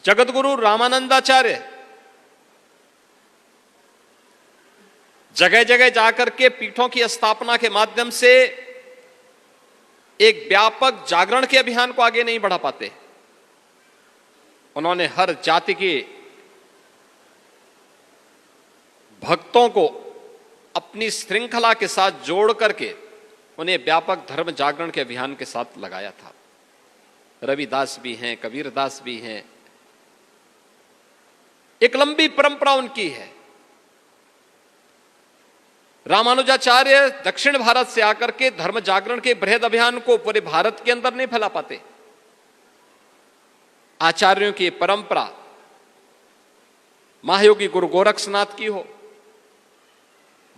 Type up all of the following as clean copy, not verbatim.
जगतगुरु रामानंदाचार्य जगह जगह जाकर के पीठों की स्थापना के माध्यम से एक व्यापक जागरण के अभियान को आगे नहीं बढ़ा पाते। उन्होंने हर जाति के भक्तों को अपनी श्रृंखला के साथ जोड़ करके उन्हें व्यापक धर्म जागरण के अभियान के साथ लगाया था। रविदास भी हैं, कबीरदास भी हैं, एक लंबी परंपरा उनकी है। रामानुजाचार्य दक्षिण भारत से आकर के धर्म जागरण के बृहद अभियान को पूरे भारत के अंदर नहीं फैला पाते। आचार्यों की परंपरा महायोगी गुरु गोरक्षनाथ की हो,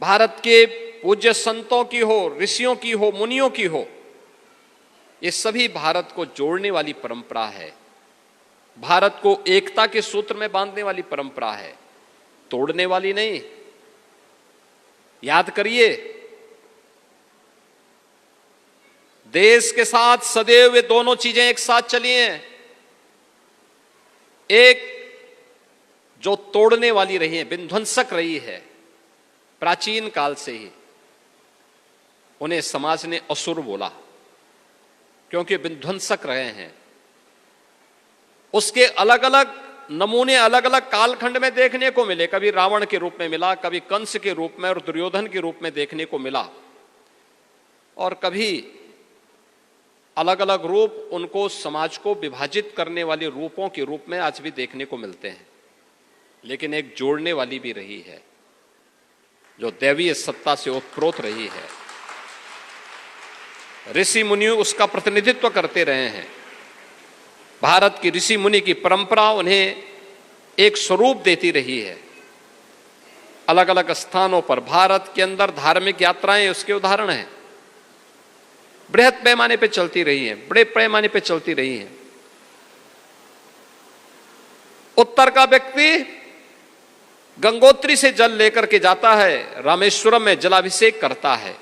भारत के पूज्य संतों की हो, ऋषियों की हो, मुनियों की हो, ये सभी भारत को जोड़ने वाली परंपरा है, भारत को एकता के सूत्र में बांधने वाली परंपरा है, तोड़ने वाली नहीं। याद करिए, देश के साथ सदैव वे दोनों चीजें एक साथ चली हैं। एक जो तोड़ने वाली रही है, विध्वंसक रही है, प्राचीन काल से ही उन्हें समाज ने असुर बोला क्योंकि विध्वंसक रहे हैं। उसके अलग अलग नमूने अलग अलग कालखंड में देखने को मिले। कभी रावण के रूप में मिला, कभी कंस के रूप में और दुर्योधन के रूप में देखने को मिला, और कभी अलग अलग रूप उनको समाज को विभाजित करने वाले रूपों के रूप में आज भी देखने को मिलते हैं। लेकिन एक जोड़ने वाली भी रही है, जो दैवीय सत्ता से ओतप्रोत रही है। ऋषि मुनि उसका प्रतिनिधित्व करते रहे हैं। भारत की ऋषि मुनि की परंपरा उन्हें एक स्वरूप देती रही है। अलग अलग स्थानों पर भारत के अंदर धार्मिक यात्राएं उसके उदाहरण हैं। बृहद पैमाने पे चलती रही हैं, बड़े पैमाने पे चलती रही हैं। उत्तर का व्यक्ति गंगोत्री से जल लेकर के जाता है, रामेश्वरम में जलाभिषेक करता है,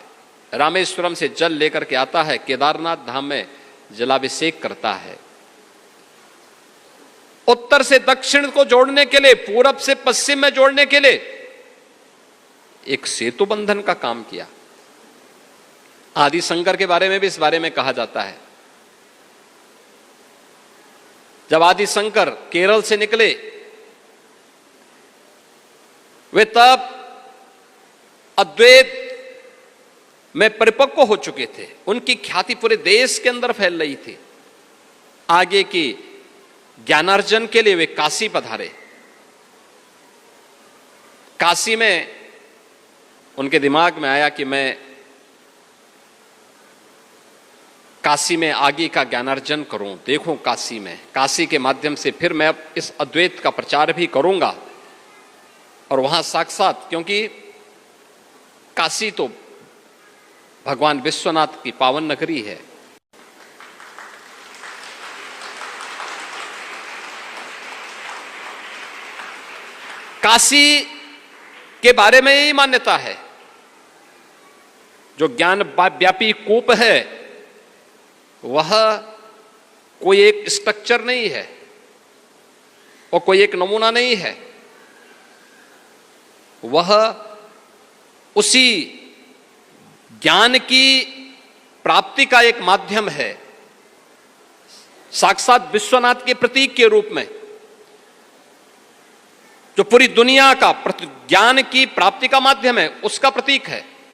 रामेश्वरम से जल लेकर के आता है, केदारनाथ धाम में जलाभिषेक करता है। उत्तर से दक्षिण को जोड़ने के लिए, पूरब से पश्चिम में जोड़ने के लिए एक सेतु बंधन का काम किया। आदि शंकर के बारे में भी इस बारे में कहा जाता है। जब आदि शंकर केरल से निकले, वे तब अद्वैत में परिपक्व हो चुके थे। उनकी ख्याति पूरे देश के अंदर फैल रही थी। आगे की ज्ञानार्जन के लिए वे काशी पधारे। काशी में उनके दिमाग में आया कि मैं काशी में आगे का ज्ञानार्जन करूं, देखूं काशी में, काशी के माध्यम से फिर मैं अब इस अद्वैत का प्रचार भी करूंगा। और वहां साक्षात, क्योंकि काशी तो भगवान विश्वनाथ की पावन नगरी है। काशी के बारे में यही मान्यता है, जो ज्ञान व्यापी कूप है वह कोई एक स्ट्रक्चर नहीं है और कोई एक नमूना नहीं है, वह उसी ज्ञान की प्राप्ति का एक माध्यम है। साक्षात विश्वनाथ के प्रतीक के रूप में जो पूरी दुनिया का ज्ञान की प्राप्ति का माध्यम है, उसका प्रतीक है।